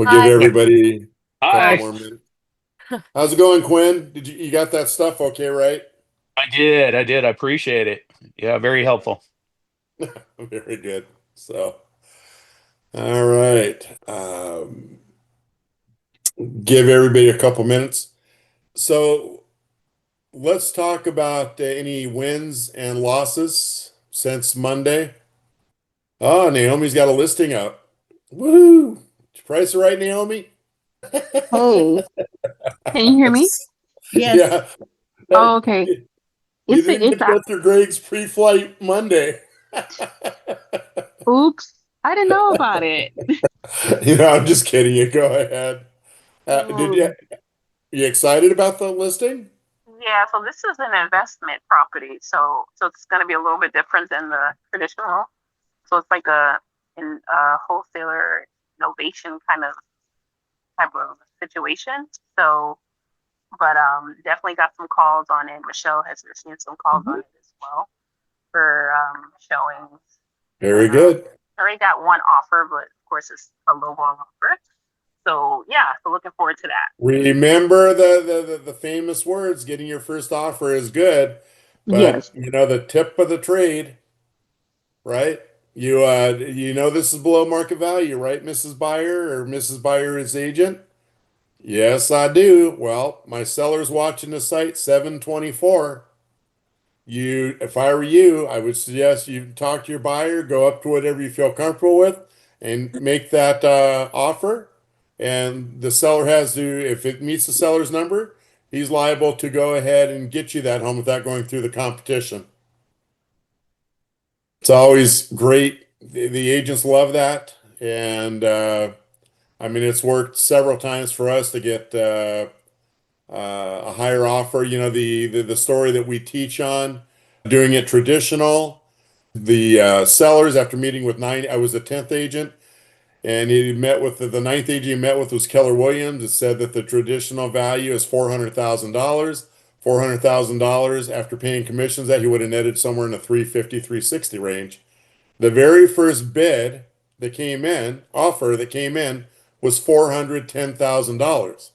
We'll give Hi. everybody a couple Hi, more minutes. How's it going, Quinn? Did you got that stuff okay, right? I did. I did. I appreciate it. Yeah, very helpful. Very good. So, all right. Give everybody a couple minutes. So, let's talk about any wins and losses since Monday. Oh, Naomi's got a listing up. Woohoo! Did you price it right, Naomi? Hey, can you hear me? Yeah. Yes. Oh, okay. You It's a, didn't it's get to a, go through Greg's pre-flight Monday. oops. I didn't know about it. I'm just kidding you. Go ahead. Did Mm, you excited about the listing? yeah, so this is an investment property, so it's going to be a little bit different than the traditional. So it's like a wholesaler innovation kind of type of situation. So, but definitely got some calls on it. Michelle has received some calls on Mhm. it as well for showings. And Very good. I already got one offer, but of course it's a lowball offer. So yeah, so looking forward to that. Remember the famous words, getting your first offer is good, but Yes. the tip of the trade, right? You know this is below market value, right, Mrs. Buyer or Mrs. Buyer's agent? Yes, I do. Well, my seller's watching the site 724. If I were you, I would suggest you talk to your buyer, go up to whatever you feel comfortable with, and make that offer. And the seller has to, if it meets the seller's number, he's liable to go ahead and get you that home without going through the competition. It's always great. The agents love that, and I mean it's worked several times for us to get a higher offer. The story that we teach on doing it traditional. The sellers, after meeting with nine, I was the 10th agent, and he met with the ninth agent he met with was Keller Williams. It said that the traditional value is $400,000. $400,000 after paying commissions that he would have netted somewhere in the 350, 360 range. The very first bid that came in, offer that came in, was $410,000.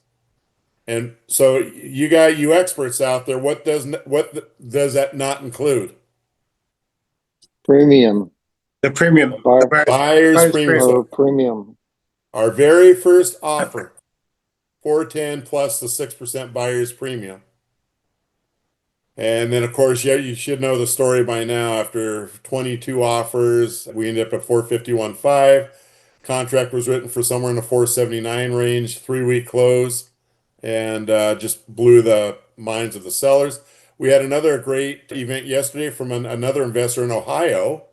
And so you experts out there, what does that not include? Premium The premium, the buyer Buyer's buyer's premium. premium. So or premium. our very first offer, 410 plus the 6% buyer's premium. And then of course, yeah, you should know the story by now. After 22 offers, we ended up at 451.5. Contract was written for somewhere in the 479 range, 3-week close, and just blew the minds of the sellers. We had another great event yesterday from another investor in Ohio.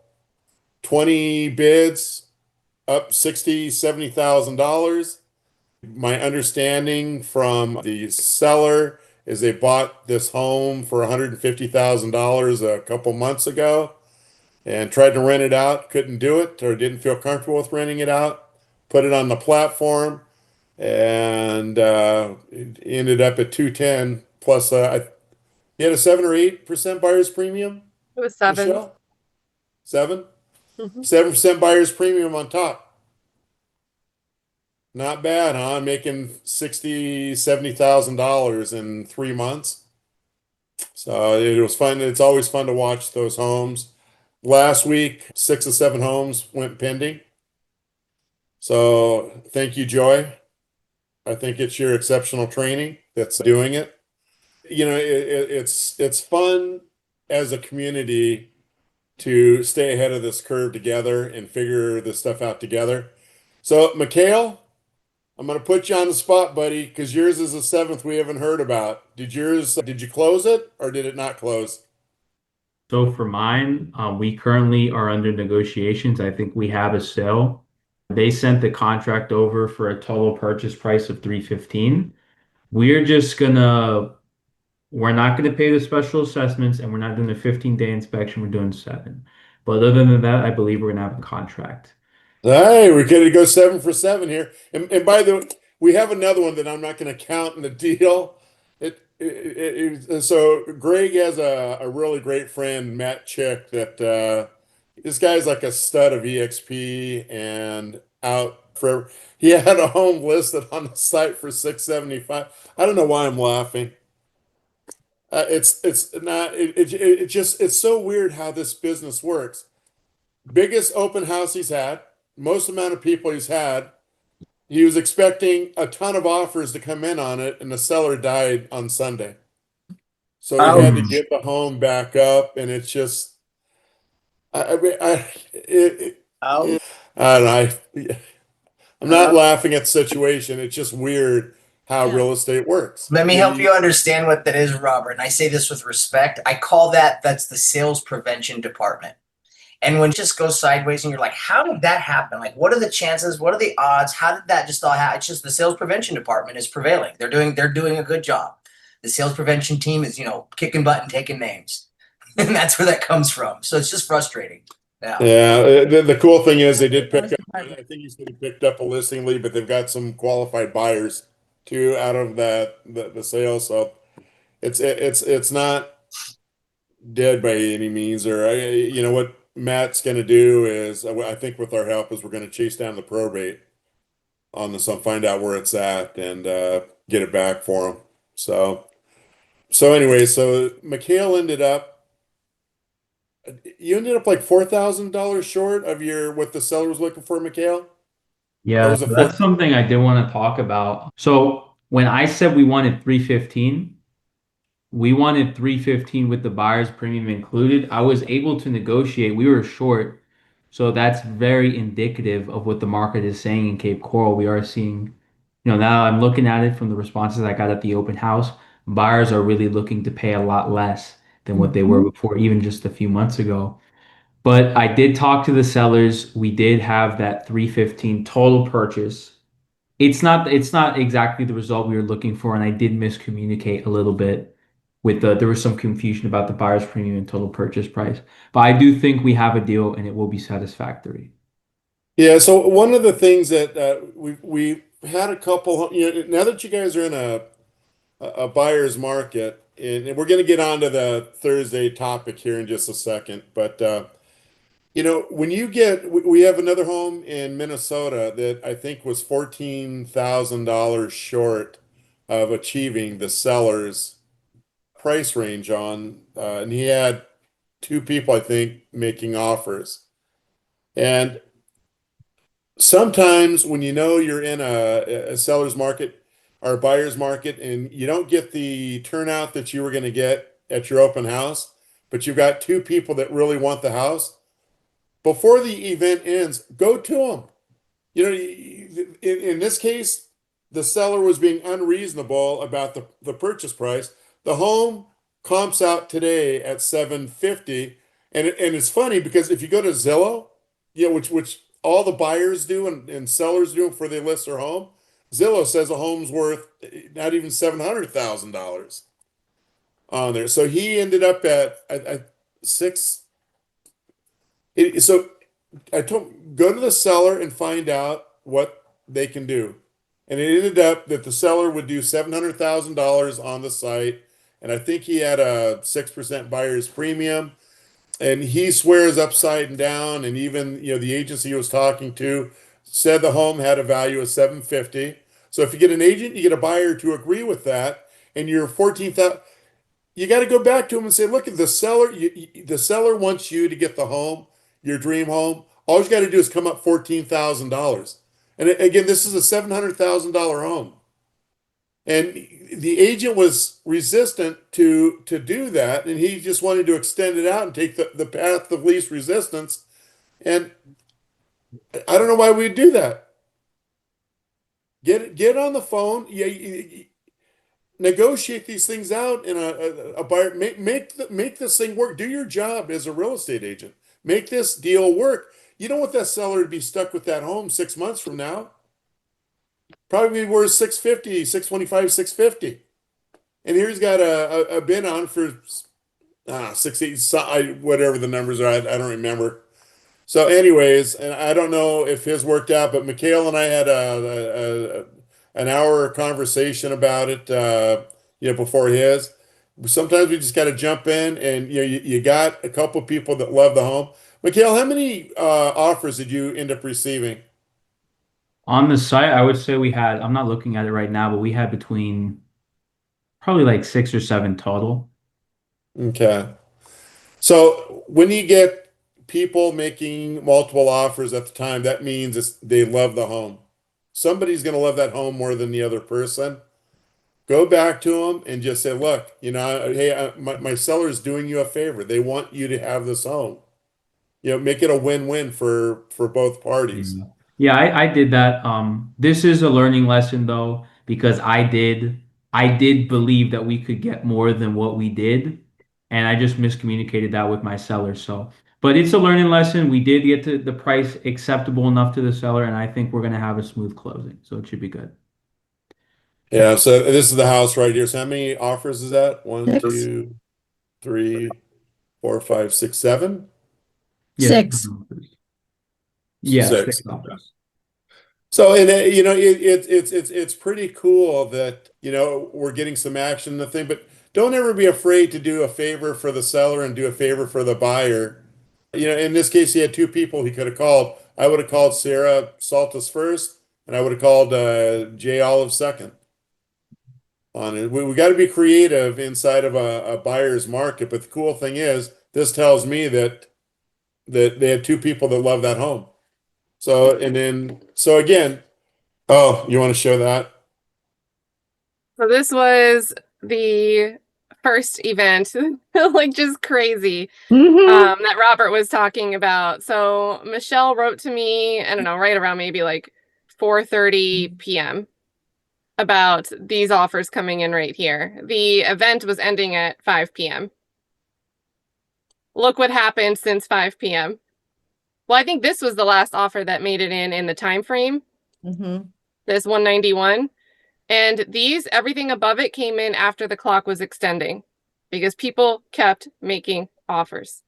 20 bids, up 60, $70,000. My understanding from the seller is they bought this home for $150,000 a couple months ago and tried to rent it out, couldn't do it or didn't feel comfortable with renting it out, put it on the platform, and it ended up at 210 plus you had a 7 or 8% buyer's premium, It was seven. Michelle? Seven? Mhm. 7% buyer's premium on top. Not bad, huh? Making 60, $70,000 in 3 months. So it was fun. It's always fun to watch those homes. Last week, 6 or 7 homes went pending. So thank you, Joy. I think it's your exceptional training that's doing it. It's fun as a community to stay ahead of this curve together and figure this stuff out together. So, Mikhail, I'm going to put you on the spot, buddy, because yours is the seventh we haven't heard about. Did you close it or did it not close? So for mine, we currently are under negotiations. I think we have a sale. They sent the contract over for a total purchase price of 315. We're just gonna we're not gonna pay the special assessments and we're not doing a 15-day inspection, we're doing 7. But other than that, I believe we're gonna have a contract. Hey, we're going to go 7 for 7 here. And by the way, we have another one that I'm not going to count in the deal. So Greg has a really great friend, Matt Chick, that this guy's like a stud of EXP, and out for. He had a home listed on the site for 675. I don't know why I'm laughing. It's not it just it's so weird how this business works. Biggest open house he's had, most amount of people he's had. He was expecting a ton of offers to come in on it, and the seller died on Sunday. So he had to Ouch. get the home back up, and it's just I mean Ouch. I don't know. I'm not Uh, laughing at the situation. It's just weird how real estate works. Let me help you understand what that is, Robert. And I say this with respect. I call that's the sales prevention department. And when it just goes sideways and you're like, how did that happen? Like, what are the chances? What are the odds? How did that just all happen? It's just the sales prevention department is prevailing. They're doing a good job. The sales prevention team is, kicking butt and taking names. And that's where that comes from. So it's just frustrating. Yeah. Yeah, the cool thing is they did pick up. I think he said he picked up a listing lead, but they've got some qualified buyers too out of the sale. So it's not dead by any means. Or what Matt's going to do is I think with our help is we're going to chase down the probate on this and find out where it's at and get it back for him. So anyway, so Michele you ended up like $4,000 short of what the seller was looking for, Michele? Or Yeah, was it so four? that's something I did want to talk about. So when I said we wanted 315, we wanted 315 with the buyer's premium included. I was able to negotiate. We were short. So that's very indicative of what the market is saying in Cape Coral. We are seeing, now I'm looking at it from the responses I got at the open house. Buyers are really looking to pay a lot less than what they were before, even just a few months ago. But I did talk to the sellers. We did have that 315 total purchase. It's not exactly the result we were looking for, and I did miscommunicate a little bit there was some confusion about the buyer's premium and total purchase price. But I do think we have a deal and it will be satisfactory. Yeah, so one of the things that we had a couple, now that you guys are in a buyer's market, and we're going to get onto the Thursday topic here in just a second, but when we have another home in Minnesota that I think was $14,000 short of achieving the seller's price range on, and he had two people, I think, making offers. And sometimes when you're in a seller's market or a buyer's market and you don't get the turnout that you were going to get at your open house, but you've got two people that really want the house, before the event ends, go to them. In this case, the seller was being unreasonable about the purchase price. The home comps out today at 750, and it's funny because if you go to Zillow, which all the buyers do and sellers do before they list their home, Zillow says a home's worth not even $700,000 on there. So he ended up at six. So I told him, go to the seller and find out what they can do. And it ended up that the seller would do $700,000 on the site. And I think he had a 6% buyer's premium. And he swears upside and down. And even, the agency he was talking to said the home had a value of 750. So if you get an agent, you get a buyer to agree with that, and you're 14,000, you got to go back to him and say, look, at the seller, the seller wants you to get the home, your dream home. All you got to do is come up $14,000. And again, this is a $700,000 home. And the agent was resistant to do that, and he just wanted to extend it out and take the path of least resistance. And I don't know why we'd do that. Get on the phone. Yeah, negotiate these things out in a buyer. Make this thing work. Do your job as a real estate agent. Make this deal work. You don't want that seller to be stuck with that home 6 months from now. Probably worth 650, 625, 650. And here he's got a bid on for 60, whatever the numbers are. I don't remember. So, anyways, and I don't know if his worked out, but Michele and I had an hour conversation about it, before his. Sometimes we just got to jump in, and you got a couple people that love the home. Michele, how many offers did you end up receiving? On the site, I would say we had, I'm not looking at it right now, but we had between probably like 6 or 7 total. Okay. So when you get people making multiple offers at the time, that means they love the home. Somebody's going to love that home more than the other person. Go back to them and just say, look, hey, my seller's doing you a favor. They want you to have this home. Make it a win-win for both parties. Yeah, yeah, I did that. This is a learning lesson though, because I did believe that we could get more than what we did, and I just miscommunicated that with my seller. So, but it's a learning lesson. We did get to the price acceptable enough to the seller, and I think we're gonna have a smooth closing, so it should be good. Yeah, so this is the house right here. So how many offers is that? One, 6. two, three, 4, 5, 6, 7? Yeah, 6. yeah, 6. 6 offers. So, and it's pretty cool that we're getting some action in the thing, but don't ever be afraid to do a favor for the seller and do a favor for the buyer. In this case, he had two people he could have called. I would have called Sarah Saltis first, and I would have called Jay Olive second. On it, we got to be creative inside of a buyer's market. But the cool thing is, this tells me that they had two people that love that home. So again, oh, you want to show that? So this was the first event, like just crazy, that Robert was talking about. So Michele wrote to me, I don't know, right around maybe like 4:30 p.m. about these offers coming in right here. The event was ending at 5 p.m. Look what happened since 5 p.m. Well, I think this was the last offer that made it in the time frame. This 191. And everything above it came in after the clock was extending because people kept making offers.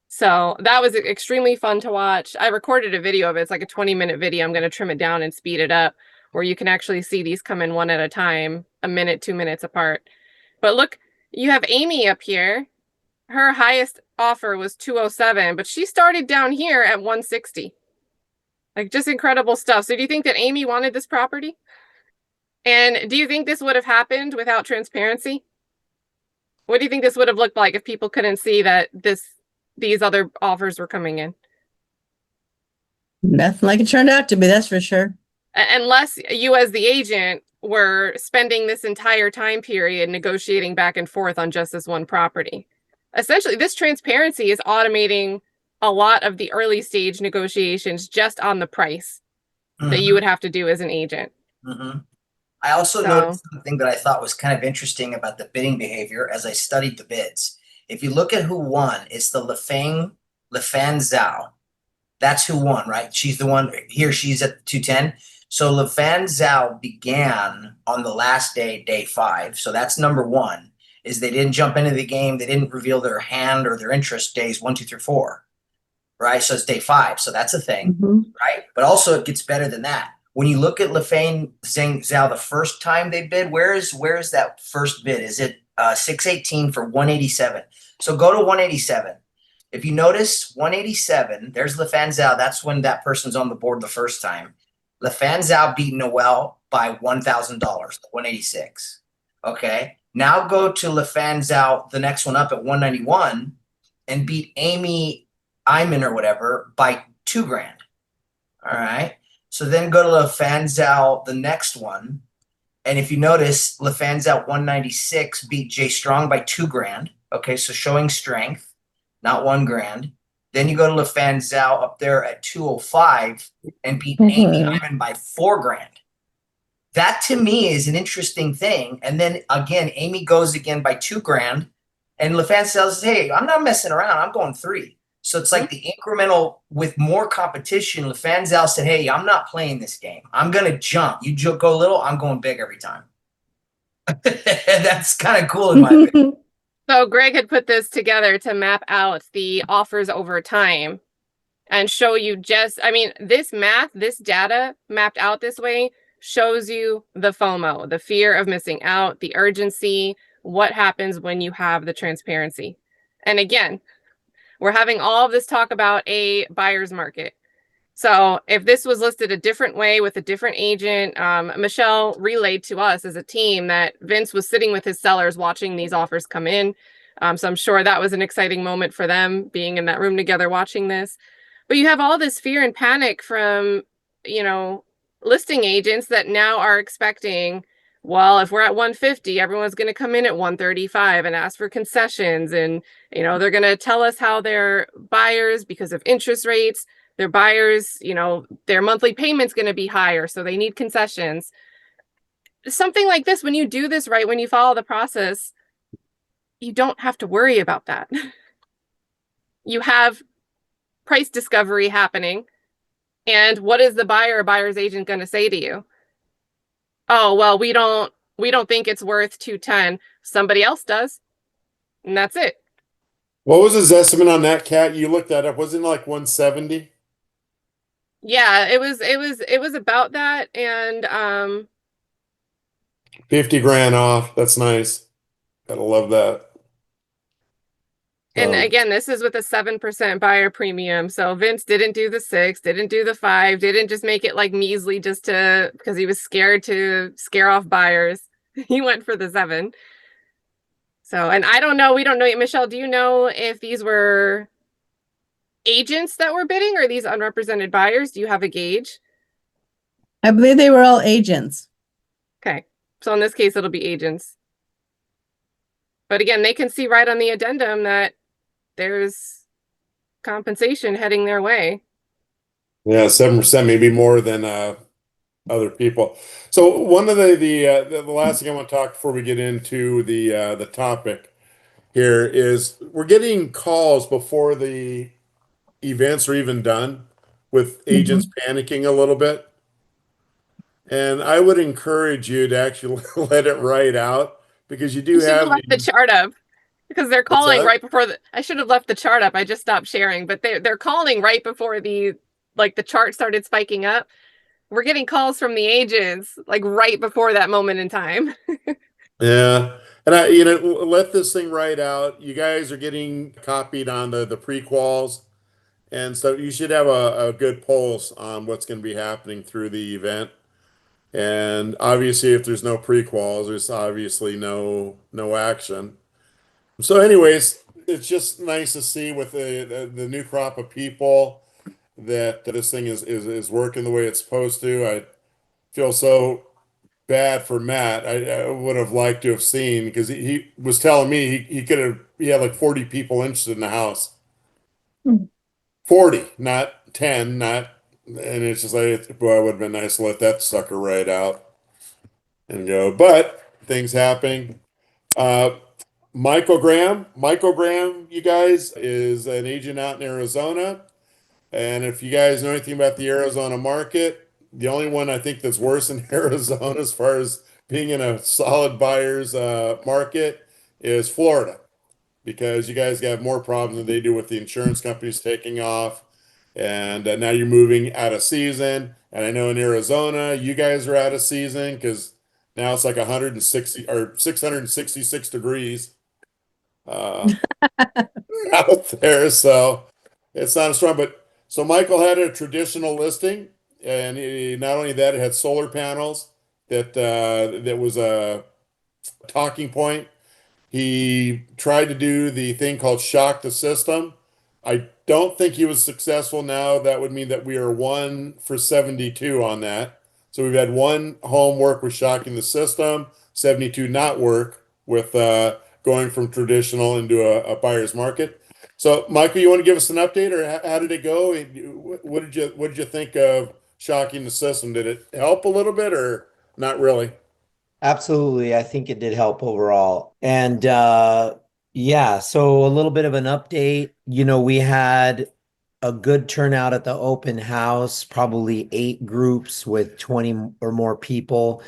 So that was extremely fun to watch. I recorded a video of it. It's like a 20-minute video. I'm going to trim it down and speed it up where you can actually see these come in one at a time, a minute, 2 minutes apart. But look, you have Amy up here. Her highest offer was 207, but she started down here at 160. Like just incredible stuff. So do you think that Amy wanted this property? And do you think this would have happened without transparency? What do you think this would have looked like if people couldn't see that these other offers were coming in? Nothing like it turned out to be, that's for sure. Unless you as the agent were spending this entire time period negotiating back and forth on just this one property. Essentially, this transparency is automating a lot of the early stage negotiations just on the price that you would have to do as an agent. I also noticed something that I thought was kind of interesting about the bidding behavior as I studied the bids. If you look at who won, it's the Lefan Zhao. That's who won, right? She's the one here. She's at 210. So Lefan Zhao began on the last day, day 5. So that's number 1, is they didn't jump into the game. They didn't reveal their hand or their interest days 1, 2, 3, 4, right? So it's day 5. So that's a thing, right? But also it gets better than that. When you look at Lefan Zhao the first time they bid, where is that first bid? Is it 618 for 187? So go to 187. If you notice 187, there's Lefan Zhao. That's when that person's on the board the first time. Lefan Zhao beat Noel by $1,000, 186. Okay. Now go to Lefan Zhao, the next one up at 191, and beat Amy Iman or whatever by $2,000. All right. So then go to Lefan Zhao, the next one. And if you notice, Lefan Zhao 196 beat Jay Strong by $2,000. Okay, so showing strength, not $1,000. Then you go to Lefan Zhao up there at 205 and beat Amy Iman by $4,000. That to me is an interesting thing. And then again, Amy goes again by $2,000, and Lefan says, "Hey, I'm not messing around. I'm going 3." So it's like the incremental with more competition. Lefan Zhao said, "Hey, I'm not playing this game. I'm going to jump. You go little, I'm going big every time." That's kind of cool in my opinion. So Greg had put this together to map out the offers over time and show you this data mapped out this way shows you the FOMO, the fear of missing out, the urgency, what happens when you have the transparency. And again, we're having all of this talk about a buyer's market. So if this was listed a different way with a different agent, Michele relayed to us as a team that Vince was sitting with his sellers watching these offers come in. So I'm sure that was an exciting moment for them being in that room together watching this. But you have all this fear and panic from, listing agents that now are expecting, well, if we're at 150, everyone's going to come in at 135 and ask for concessions. And, they're going to tell us how they're buyers because of interest rates. Their buyers, their monthly payment's going to be higher, so they need concessions. Something like this, when you do this right, when you follow the process, you don't have to worry about that. You have price discovery happening. And what is the buyer or buyer's agent going to say to you? Oh, well, we don't think it's worth 210. Somebody else does. And that's it. What was his estimate on that, Cat? You looked that up. Wasn't it like 170? Yeah, it was about that. And 50 grand off. That's nice. Gotta love that. and again, this is with a 7% buyer premium. So Vince didn't do the 6, didn't do the 5, didn't just make it like measly because he was scared to scare off buyers. He went for the 7. So, and I don't know, we don't know yet. Michele, do you know if these were agents that were bidding or these unrepresented buyers? Do you have a gauge? I believe they were all agents. Okay. So in this case, it'll be agents. But again, they can see right on the addendum that there's compensation heading their way. Yeah, 7%, maybe more than other people. So one of the last thing I want to talk before we get into the topic here is we're getting calls before the events are even done with agents panicking a little bit. And I would encourage you to actually let it ride out because you do I should have have left the chart up because they're What's calling that? right before I should have left the chart up. I just stopped sharing, but they're calling right before the chart started spiking up. We're getting calls from the agents like right before that moment in time. Yeah. And let this thing ride out. You guys are getting copied on the pre-quals. And so you should have a good pulse on what's going to be happening through the event. And obviously, if there's no pre-quals, there's obviously no action. So, anyways, it's just nice to see with the new crop of people that this thing is working the way it's supposed to. I feel so bad for Matt. I would have liked to have seen because he was telling me he had like 40 people interested in the house. 40, not 10, not, and it's just like, boy, it would have been nice to let that sucker right out and go. But things happening. Uh, Michael Graham, you guys, is an agent out in Arizona. And if you guys know anything about the Arizona market, the only one I think that's worse than Arizona as far as being in a solid buyer's market is Florida, because you guys have more problems than they do with the insurance companies taking off. And now you're moving out of season. And I know in Arizona, you guys are out of season because now it's like 160 or 666 degrees out there. So it's not as strong. But so Michael had a traditional listing, and not only that, it had solar panels that was a talking point. He tried to do the thing called shock the system. I don't think he was successful. Now that would mean that we are 1 for 72 on that. So we've had one home work with shocking the system, 72 not work with going from traditional into a buyer's market. So Michael, you want to give us an update, or how did it go? What did you think of shocking the system? Did it help a little bit or not really? Absolutely. I think it did help overall. And yeah, so a little bit of an update. We had a good turnout at the open house, probably 8 groups with 20 or more people.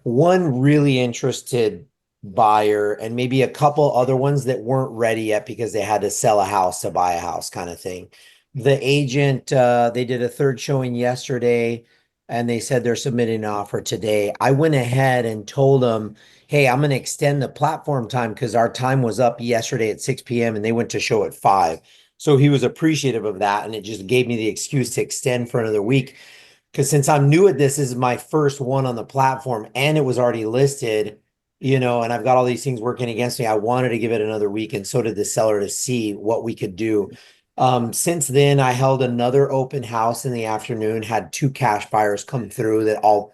One really interested buyer and maybe a couple other ones that weren't ready yet because they had to sell a house to buy a house kind of thing. The agent, they did a third showing yesterday and they said they're submitting an offer today. I went ahead and told them, hey, I'm going to extend the platform time because our time was up yesterday at 6 p.m. and they went to show at 5. So he was appreciative of that, and it just gave me the excuse to extend for another week. Because since I'm new at this is my first one on the platform, and it was already listed, and I've got all these things working against me, I wanted to give it another week, and so did the seller, to see what we could do. Since then, I held another open house in the afternoon, had 2 cash buyers come through that I'll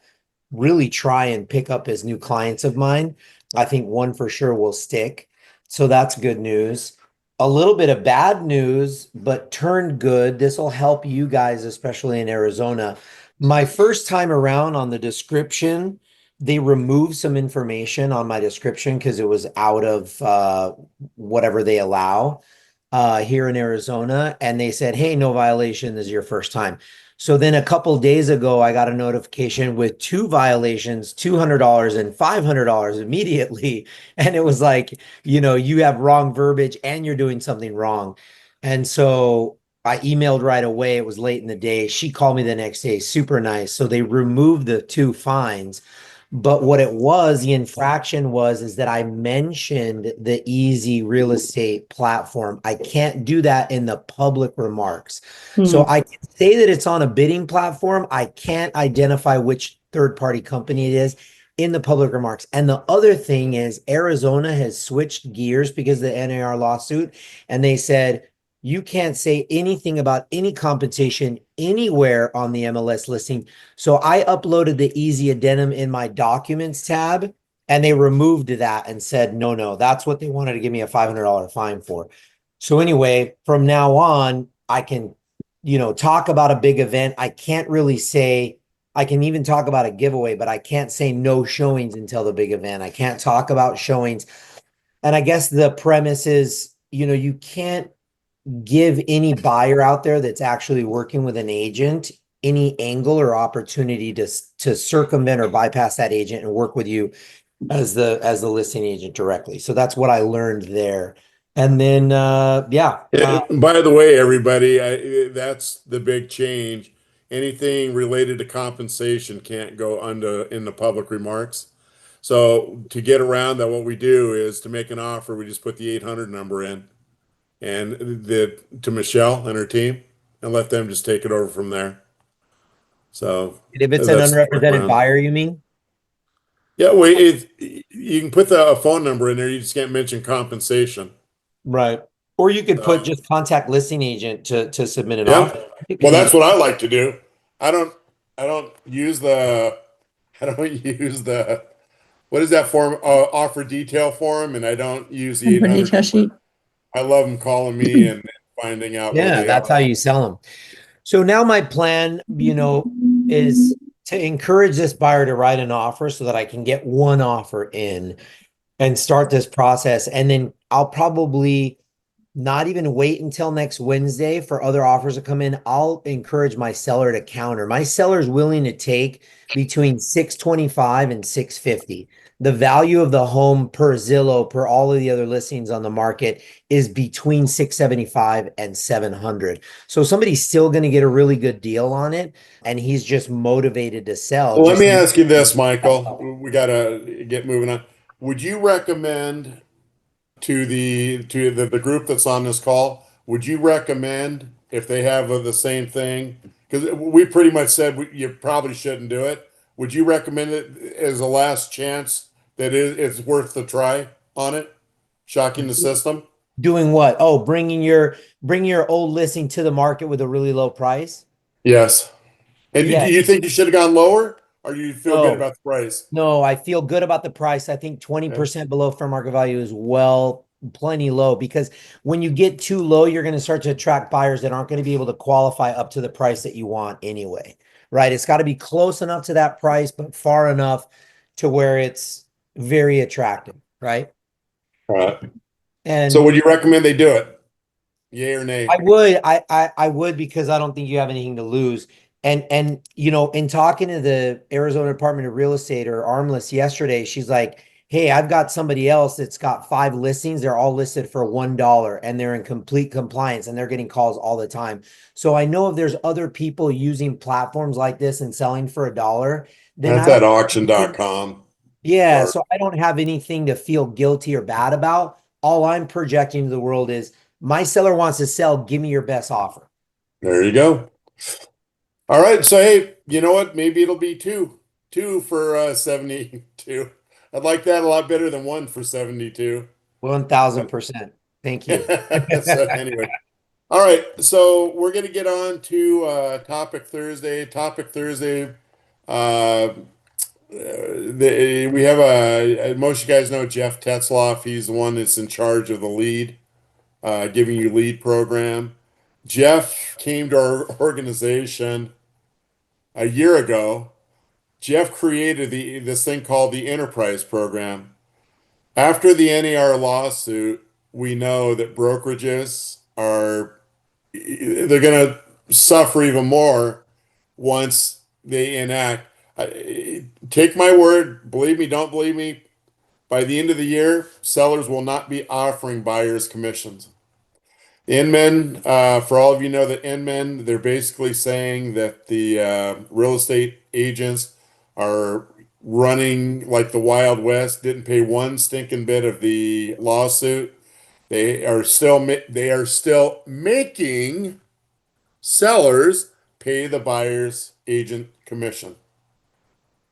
really try and pick up as new clients of mine. I think one for sure will stick. So that's good news. A little bit of bad news, but turned good. This will help you guys, especially in Arizona. My first time around on the description, they removed some information on my description because it was out of whatever they allow here in Arizona. And they said, hey, no violation. This is your first time. So then a couple days ago, I got a notification with 2 violations, $200 and $500 immediately. And it was like, you have wrong verbiage and you're doing something wrong. And so I emailed right away. It was late in the day. She called me the next day, super nice. So they removed the 2 fines. But what it was, the infraction is that I mentioned the Easy Real Estate platform. I can't do that in the public remarks. So I can say that it's on a bidding platform. I can't identify which third-party company it is in the public remarks. And the other thing is Arizona has switched gears because of the NAR lawsuit. And they said, you can't say anything about any compensation anywhere on the MLS listing. So I uploaded the easy addendum in my documents tab, and they removed that and said, no, that's what they wanted to give me a $500 fine for. So anyway, from now on, I can, talk about a big event. I can't really say, I can even talk about a giveaway, but I can't say no showings until the big event. I can't talk about showings. And I guess the premise is, you can't give any buyer out there that's actually working with an agent any angle or opportunity to circumvent or bypass that agent and work with you as the listing agent directly. So that's what I learned there. And then By the way, everybody, that's the big change. Anything related to compensation can't go in the public remarks. So to get around that, what we do is to make an offer, we just put the 800 number in and to Michele and her team and let them just take it over from there. So if it's an that's the unrepresented workaround. buyer, you mean? Yeah, well, you can put a phone number in there. You just can't mention compensation. Right. Or you could put just contact listing agent to submit an offer. Well, that's what I like to do. I don't use the what is that form, offer detail form, and I don't use the 800 number. I love them calling me and finding out what Yeah, they that's have. how you sell them. So now my plan, is to encourage this buyer to write an offer so that I can get one offer in and start this process. And then I'll probably not even wait until next Wednesday for other offers to come in. I'll encourage my seller to counter. My seller is willing to take between 625 and 650. The value of the home per Zillow, per all of the other listings on the market, is between 675 and 700. So somebody's still going to get a really good deal on it, and he's just motivated to sell. Well, let me ask you this, Michael. We got to get moving on. Would you recommend to the group that's on this call, would you recommend if they have the same thing? Because we pretty much said you probably shouldn't do it. Would you recommend it as a last chance that it's worth the try on it? Shocking the system. Doing what? Oh, bringing your old listing to the market with a really low price? Yes. And Yeah. do you think you should have gone lower, or do you feel good No. about the price? No, I feel good about the price. I think 20% below fair market value is plenty low, because when you get too low, you're going to start to attract buyers that aren't going to be able to qualify up to the price that you want anyway, right? It's got to be close enough to that price, but far enough to where it's very attractive, right? Right. And so would you recommend they do it? Yay or nay? I would, because I don't think you have anything to lose. And in talking to the Arizona Department of Real Estate, or Armless, yesterday, she's like, hey, I've got somebody else that's got 5 listings. They're all listed for $1 and they're in complete compliance and they're getting calls all the time. So I know if there's other people using platforms like this and selling for $1, then That's at auction.com. Yeah. So I don't have anything to feel guilty or bad about. All I'm projecting to the world is My seller wants to sell. Give me your best offer. There you go. All right. So, hey, you know what? Maybe it'll be two for 72. I'd like that a lot better than one for 72. 1000%. Thank you. So anyway, all right. So we're gonna get on to Topic Thursday. Topic Thursday. Uh, we have most of you guys know Jeff Tetzloff. He's the one that's in charge of the lead, giving you lead program. Jeff came to our organization a year ago. Jeff created this thing called the Enterprise Program. After the NAR lawsuit, we know that brokerages they're going to suffer even more once they enact. Take my word, believe me, don't believe me. By the end of the year, sellers will not be offering buyers commissions. Inmen, for all of you know that Inmen, they're basically saying that the real estate agents are running like the Wild West, didn't pay one stinking bit of the lawsuit. They are still making sellers pay the buyer's agent commission.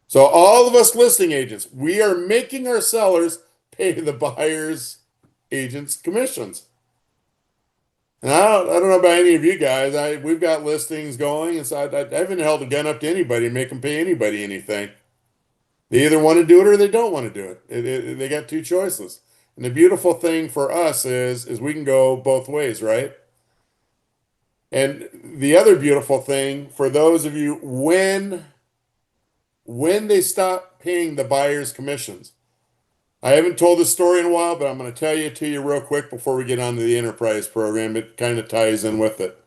So all of us listing agents, we are making our sellers pay the buyer's agent's commissions. And I don't know about any of you guys. We've got listings going, and so I haven't held a gun up to anybody and make them pay anybody anything. They either want to do it or they don't want to do it. They got two choices. And the beautiful thing for us is we can go both ways, right? And the other beautiful thing for those of you when they stop paying the buyer's commissions. I haven't told this story in a while, but I'm going to tell it to you real quick before we get on to the enterprise program. It kind of ties in with it.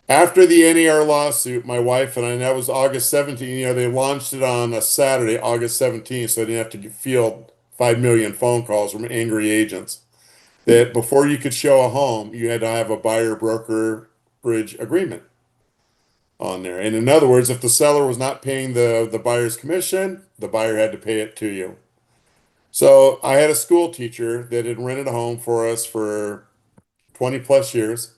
After the NAR lawsuit, my wife and that was August 17th, they launched it on a Saturday, August 17th, so I didn't have to field 5 million phone calls from angry agents. That before you could show a home, you had to have a buyer brokerage agreement on there. And in other words, if the seller was not paying the buyer's commission, the buyer had to pay it to you. So I had a school teacher that had rented a home for us for 20 plus years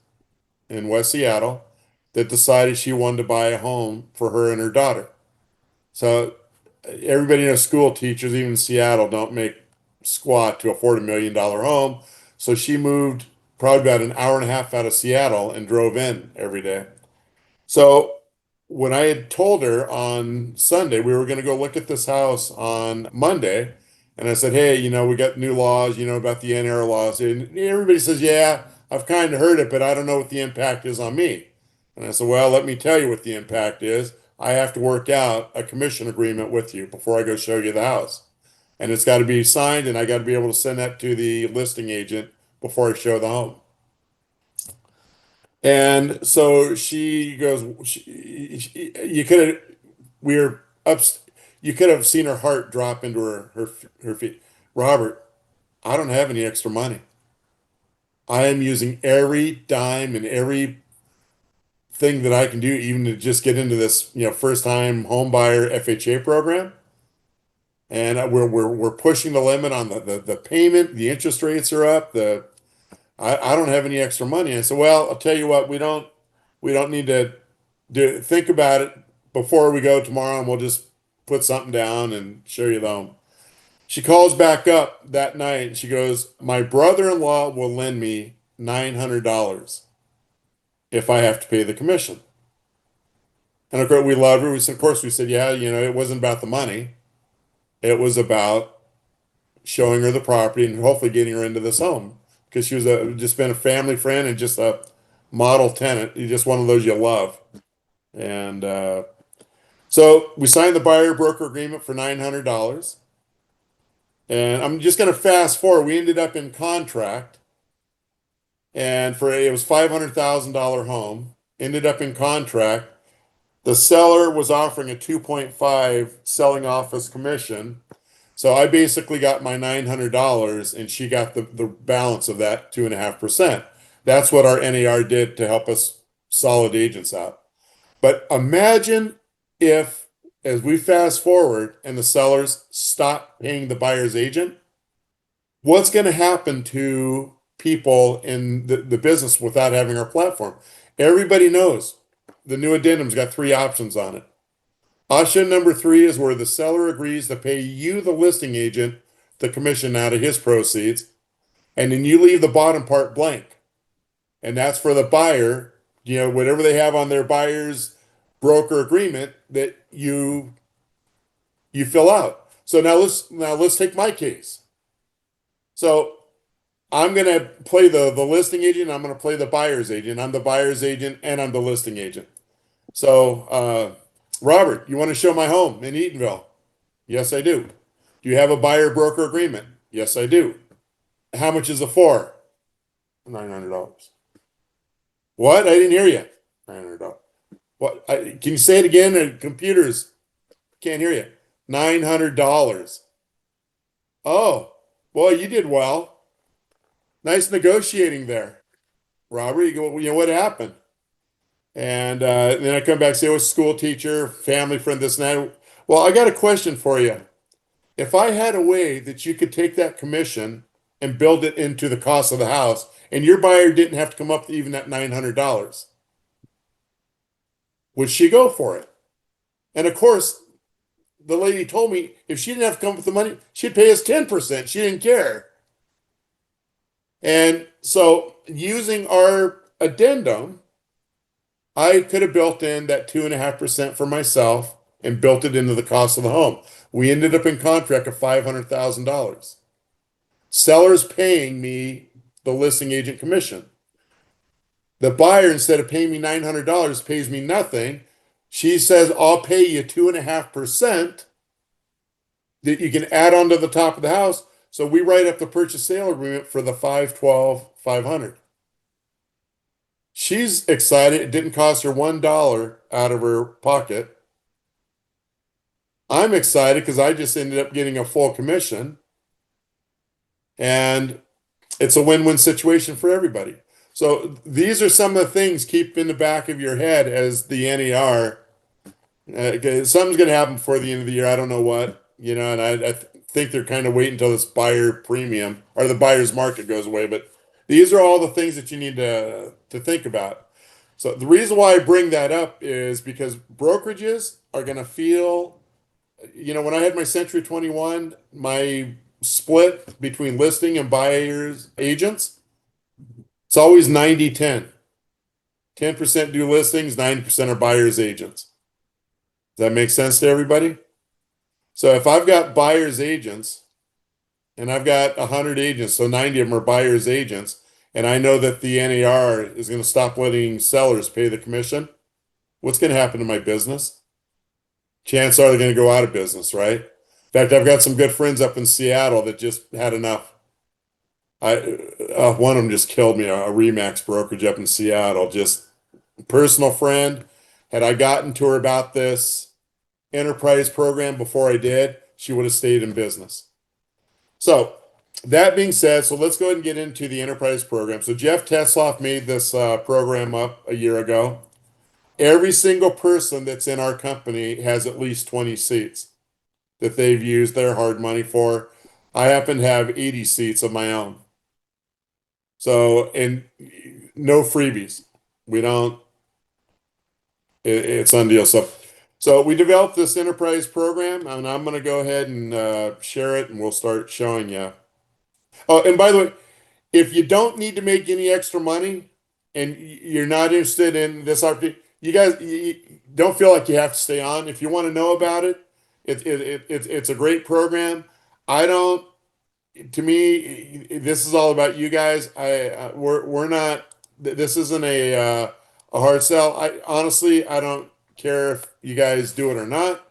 in West Seattle that decided she wanted to buy a home for her and her daughter. So everybody knows school teachers, even in Seattle, don't make squat to afford $1 million home. So she moved probably about an hour and a half out of Seattle and drove in every day. So when I had told her on Sunday we were going to go look at this house on Monday, and I said, hey, we got new laws, about the NR laws. And everybody says, yeah, I've kind of heard it, but I don't know what the impact is on me. And I said, well, let me tell you what the impact is. I have to work out a commission agreement with you before I go show you the house. And it's got to be signed, and I got to be able to send that to the listing agent before I show the home. And so she goes, you could have, we were up, you could have seen her heart drop into her feet. Robert, I don't have any extra money. I am using every dime and every thing that I can do, even to just get into this, first time home buyer FHA program. And we're pushing the limit on the payment. The interest rates are up. I don't have any extra money. And I said, well, I'll tell you what, we don't need to think about it before we go tomorrow, and we'll just put something down and show you the home. She calls back up that night and she goes, my brother-in-law will lend me $900 if I have to pay the commission. And of course, we love her. Of course, we said, yeah, it wasn't about the money. It was about showing her the property and hopefully getting her into this home, because she was just been a family friend and just a model tenant. You're just one of those you love. And so we signed the buyer broker agreement for $900. And I'm just going to fast forward. We ended up in contract, and it was $500,000 home. Ended up in contract. The seller was offering a 2.5 selling office commission. So I basically got my $900 and she got the balance of that 2.5%. That's what our NAR did to help us solid agents out. But imagine if, as we fast forward and the sellers stop paying the buyer's agent, what's going to happen to people in the business without having our platform. Everybody knows the new addendum's got 3 options on it. Option number 3 is where the seller agrees to pay you, the listing agent, the commission out of his proceeds, and then you leave the bottom part blank. And that's for the buyer, whatever they have on their buyer's broker agreement that you fill out. So now let's take my case. So I'm going to play the listing agent. I'm going to play the buyer's agent. I'm the buyer's agent and I'm the listing agent. So, Robert, you want to show my home in Eatonville? Yes, I do. Do you have a buyer broker agreement? Yes, I do. How much is it for? $900. What? I didn't hear you. $900. What? Can you say it again? Computers can't hear you. $900. Oh, well, you did well. Nice negotiating there, Robert. You go, what happened? And then I come back and say, oh, school teacher, family friend, this and that. Well, I got a question for you. If I had a way that you could take that commission and build it into the cost of the house, and your buyer didn't have to come up to even that $900, would she go for it? And of course, the lady told me if she didn't have to come up with the money, she'd pay us 10%. She didn't care. And so using our addendum, I could have built in that 2.5% for myself and built it into the cost of the home. We ended up in contract of $500,000. Seller's paying me the listing agent commission. The buyer, instead of paying me $900, pays me nothing. She says, I'll pay you 2.5% that you can add on to the top of the house. So we write up the purchase sale agreement for the $512,500. She's excited. It didn't cost her $1 out of her pocket. I'm excited because I just ended up getting a full commission. And it's a win-win situation for everybody. So these are some of the things keep in the back of your head as the NAR. Something's going to happen before the end of the year. I don't know what, and I think they're kind of waiting until this buyer premium or the buyer's market goes away. But these are all the things that you need to think about. So the reason why I bring that up is because brokerages are going to feel, when I had my Century 21, my split between listing and buyers agents, it's always 90-10. 10% do listings, 90% are buyers agents. Does that make sense to everybody? So if I've got buyers agents and I've got 100 agents, so 90 of them are buyers agents, and I know that the NAR is going to stop letting sellers pay the commission, what's going to happen to my business? Chances are they're going to go out of business, right? In fact, I've got some good friends up in Seattle that just had enough. One of them just killed me, a Remax brokerage up in Seattle. Just personal friend. Had I gotten to her about this enterprise program before I did, she would have stayed in business. So that being said, so let's go ahead and get into the enterprise program. So Jeff Tetzloff made this program up a year ago. Every single person that's in our company has at least 20 seats that they've used their hard money for. I happen to have 80 seats of my own. So, and no freebies. We don't, it's undeal. So we developed this enterprise program, and I'm going to go ahead and share it, and we'll start showing you. Oh, and by the way, if you don't need to make any extra money and you're not interested in this opportunity, you guys don't feel like you have to stay on. If you want to know about it, it's a great program. I don't. To me, this is all about you guys. We're not. This isn't a hard sell. I don't care if you guys do it or not.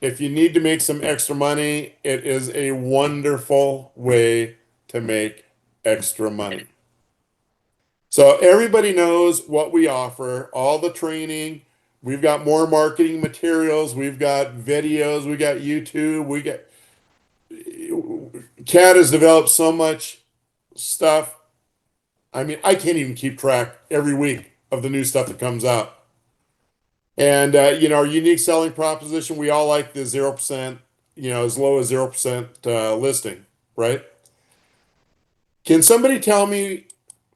If you need to make some extra money, it is a wonderful way to make extra money. So everybody knows what we offer, all the training. We've got more marketing materials. We've got videos. We got YouTube. Cat has developed so much stuff. I mean, I can't even keep track every week of the new stuff that comes out. And, our unique selling proposition, we all like the 0%, as low as 0% listing, right? Can somebody tell me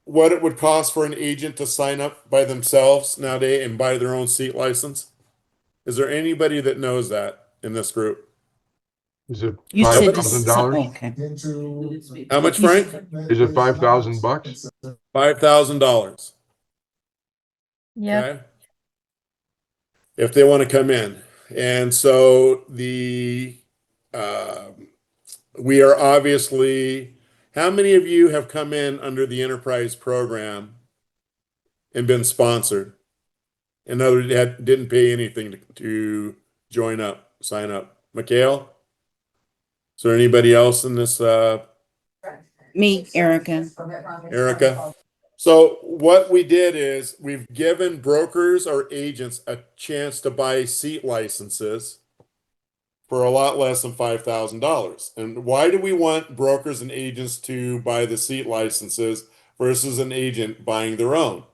what it would cost for an agent to sign up by themselves nowadays and buy their own seat license? Is there anybody that knows that in this group? Is it You five said thousand dollars? okay. How much, Frank? Is it $5,000? $5,000. Yep. Okay. If they want to come in. And so we are obviously, how many of you have come in under the enterprise program and been sponsored? In other words, didn't pay anything to join up, sign up. Michele? Is there anybody else in this, Me, Erica. Erica? So what we did is we've given brokers or agents a chance to buy seat licenses for a lot less than $5,000. And why do we want brokers and agents to buy the seat licenses versus an agent buying their own?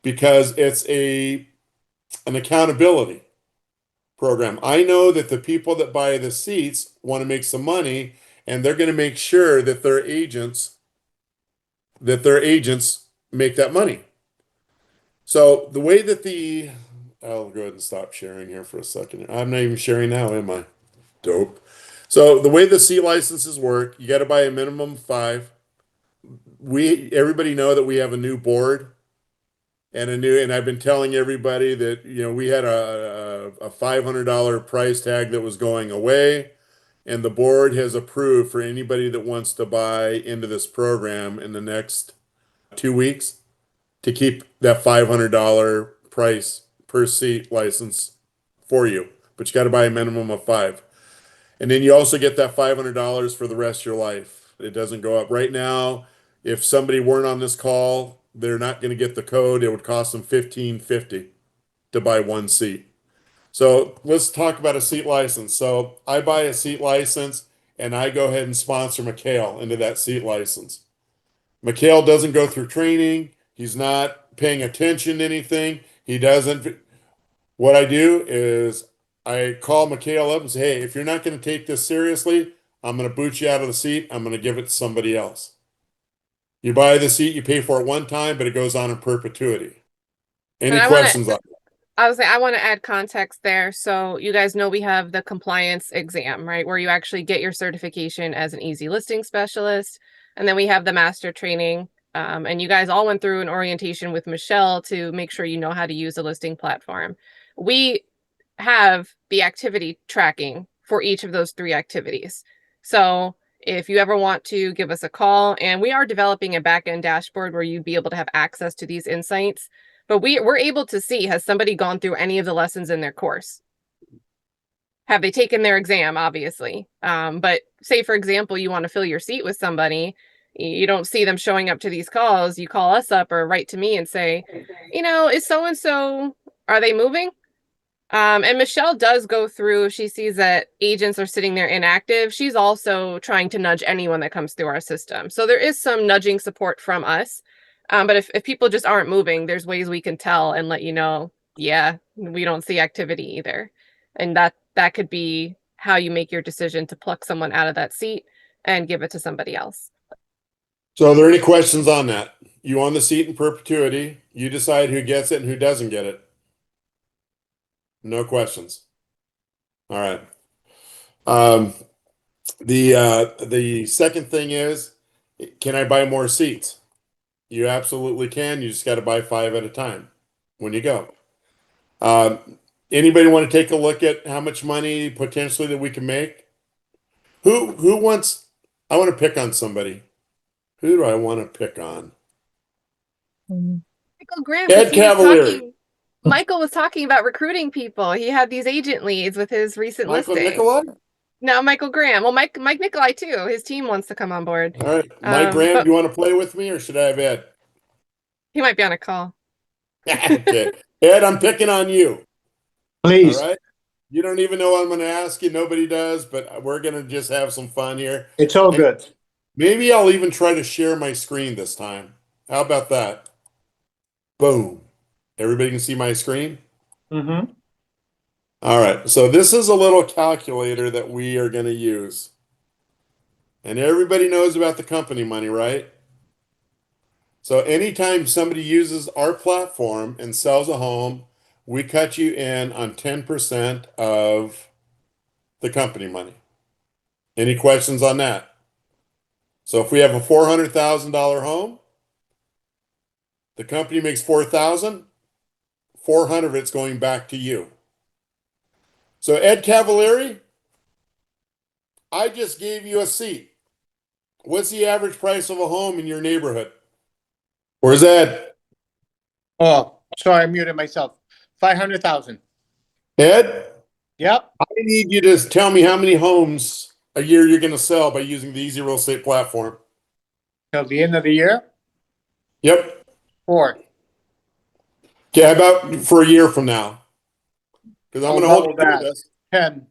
Because it's an accountability program. I know that the people that buy the seats want to make some money, and they're going to make sure that their agents make that money. So the way that I'll go ahead and stop sharing here for a second. I'm not even sharing now, am I? Dope. So the way the seat licenses work, you got to buy a minimum of 5. Everybody know that we have a new board and I've been telling everybody that, we had a $500 price tag that was going away, and the board has approved for anybody that wants to buy into this program in the next 2 weeks to keep that $500 price per seat license for you. But you got to buy a minimum of 5. And then you also get that $500 for the rest of your life. It doesn't go up. Right now, if somebody weren't on this call, they're not going to get the code. It would cost them $15.50 to buy 1 seat. So let's talk about a seat license. So I buy a seat license and I go ahead and sponsor Michele into that seat license. Michele doesn't go through training. He's not paying attention to anything. He doesn't. What I do is I call Michele up and say, hey, if you're not going to take this seriously, I'm going to boot you out of the seat. I'm going to give it to somebody else. You buy the seat, you pay for it one time, but it goes on in perpetuity. Any questions on that? I want to add context there. So you guys know we have the compliance exam, right? Where you actually get your certification as an easy listing specialist. And then we have the master training. And you guys all went through an orientation with Michele to make sure you know how to use a listing platform. We have the activity tracking for each of those 3 activities. So if you ever want to give us a call, and we are developing a back-end dashboard where you'd be able to have access to these insights, but we're able to see, has somebody gone through any of the lessons in their course? Have they taken their exam, obviously? But say, for example, you want to fill your seat with somebody, you don't see them showing up to these calls, you call us up or write to me and say, is so-and-so, are they moving? And Michele does go through, if she sees that agents are sitting there inactive, she's also trying to nudge anyone that comes through our system. So there is some nudging support from us. But if people just aren't moving, there's ways we can tell and let you know, yeah, we don't see activity either. And that could be how you make your decision to pluck someone out of that seat and give it to somebody else. So are there any questions on that? You own the seat in perpetuity. You decide who gets it and who doesn't get it. No questions. All right. The second thing is, can I buy more seats? You absolutely can. You just got to buy 5 at a time when you go. Anybody want to take a look at how much money potentially that we can make? Who wants? I want to pick on somebody. Who do I want to pick on? Michael Graham, Ed Cavalieri. Michael was talking about recruiting people. He had these agent leads with his recent Michael listing. Nicolai? No, Michael Graham. Well, Mike Nicolai too. His team wants to come on board. All right. Mike Graham, do you want to play with me or should I have Ed? He might be on a call. Okay. Ed, I'm picking on you. Please. All right. You don't even know what I'm going to ask you. Nobody does, but we're going to just have some fun here. It's all good. Maybe I'll even try to share my screen this time. How about that? Boom. Everybody can see my screen? Mm-hmm. All right. So this is a little calculator that we are going to use. And everybody knows about the company money, right? So anytime somebody uses our platform and sells a home, we cut you in on 10% of the company money. Any questions on that? So if we have a $400,000 home, the company makes 4,000, 400 of it's going back to you. So Ed Cavalieri, I just gave you a seat. What's the average price of a home in your neighborhood? Where's Ed? Oh, sorry, I muted myself. 500,000. Ed, Yep. I need you to tell me how many homes a year you're going to sell by using the Easy Real Estate platform. Till the end of the year? Yep. 4. Okay, how about for a year from now? Because I'm I'll going to hold you double to that. this. 10.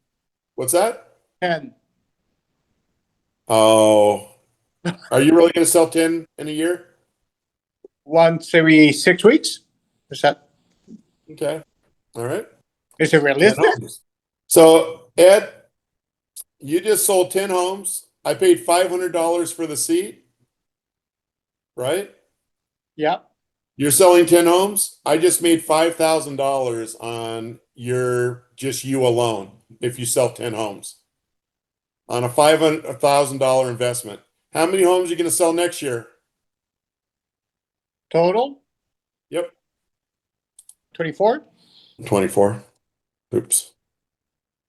What's that? 10. Oh, are you really going to sell 10 in a year? Once every 6 weeks? Is that, Okay. All right. is it 10 realistic? homes. So, Ed, you just sold 10 homes. I paid $500 for the seat, right? Yep. You're selling 10 homes. I just made $5,000 on just you alone if you sell 10 homes on a $500,000 investment. How many homes are you going to sell next year? Total? Yep. 24? 24. Oops.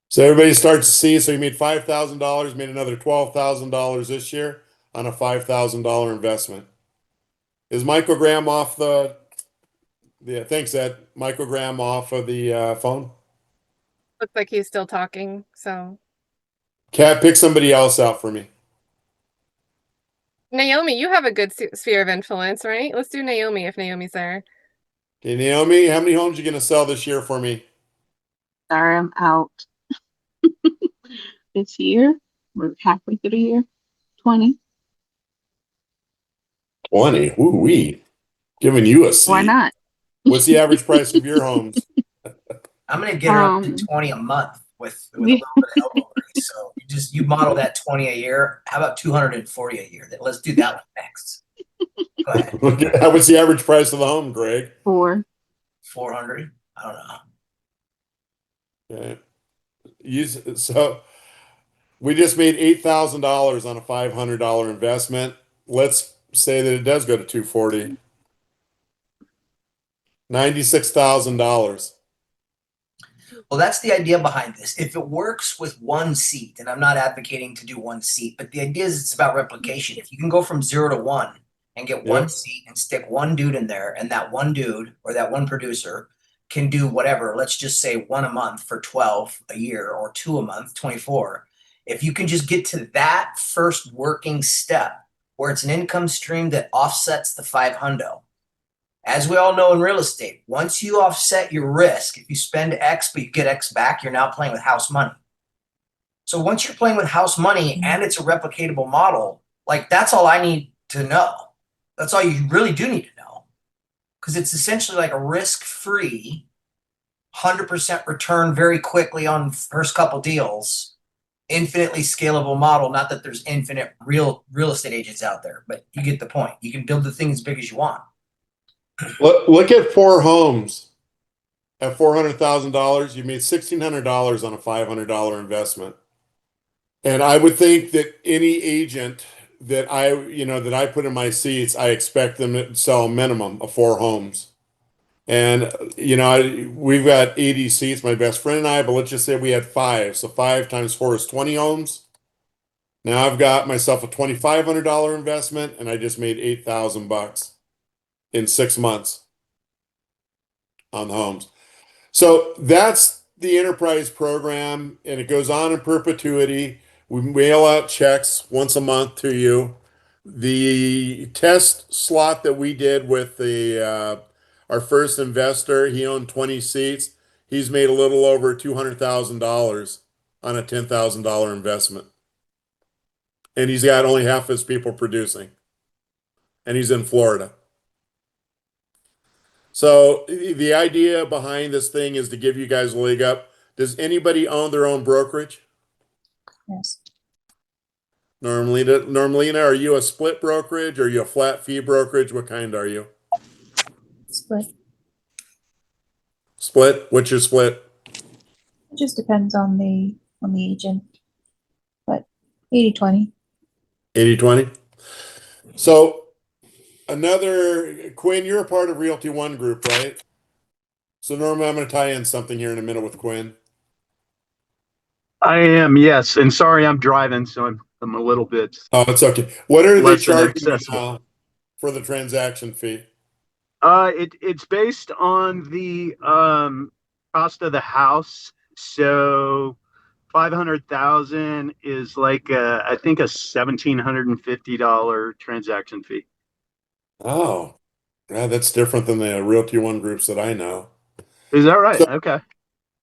So everybody starts to see. So you made $5,000, made another $12,000 this year on a $5,000 investment. Is microgram off the? Yeah, thanks, Ed. Microgram off of the phone. Looks like he's still talking. So Cat, pick somebody else out for me. Naomi, you have a good sphere of influence, right? Let's do Naomi if Naomi's there. Okay, Naomi, how many homes are you going to sell this year for me? Sorry, I'm out. This year, we're halfway through the year. 20. 20. Ooh wee. Giving you a Why seat. not? What's the average price of your homes? I'm gonna get her up to 20 a month with a little bit of elbow grease. So you model that 20 a year. How about 240 a year? Let's do that one next. Go ahead. What's the average price of the home, Greg? 4. 400. I don't know. Okay. So we just made $8,000 on a $500 investment. Let's say that it does go to 240. $96,000. Well, that's the idea behind this. If it works with one seat, and I'm not advocating to do one seat, but the idea is it's about replication. If you can go from 0 to 1 and get one seat and stick one dude in there, and that one dude or that one producer can do whatever, let's just say 1 a month for 12 a year or 2 a month, 24. If you can just get to that first working step where it's an income stream that offsets the 500. As we all know in real estate, once you offset your risk, if you spend X but you get X back, you're now playing with house money. So once you're playing with house money and it's a replicatable model, like that's all I need to know. That's all you really do need to know. Because it's essentially like a risk-free, 100% return very quickly on first couple deals, infinitely scalable model. Not that there's infinite real estate agents out there, but you get the point. You can build the thing as big as you want. Look at 4 homes at $400,000. You made $1,600 on a $500 investment. And I would think that any agent that I put in my seats, I expect them to sell a minimum of 4 homes. And we've got 80 seats, my best friend and I, but let's just say we had 5. So 5 times 4 is 20 homes. Now I've got myself a $2,500 investment, and I just made $8,000 in 6 months on the homes. So that's the enterprise program, and it goes on in perpetuity. We mail out checks once a month to you. The test slot that we did with our first investor, he owned 20 seats. He's made a little over $200,000 on a $10,000 investment. And he's got only half his people producing. And he's in Florida. So the idea behind this thing is to give you guys a leg up. Does anybody own their own brokerage? Yes. Normalina, are you a split brokerage or are you a flat fee brokerage? What kind are you? Split. Split? What's your split? It just depends on the agent. But 80-20. 80-20? So Quinn, you're a part of Realty One Group, right? So normally I'm going to tie in something here in a minute with Quinn. I am, yes. And sorry, I'm driving, so I'm a little bit Oh, it's okay. What are they less than charging you accessible. now for the transaction fee? It's based on the cost of the house. So 500,000 is like I think a $1,750 transaction fee. Oh, yeah, that's different than the Realty One groups that I know. Is that right? So, Okay.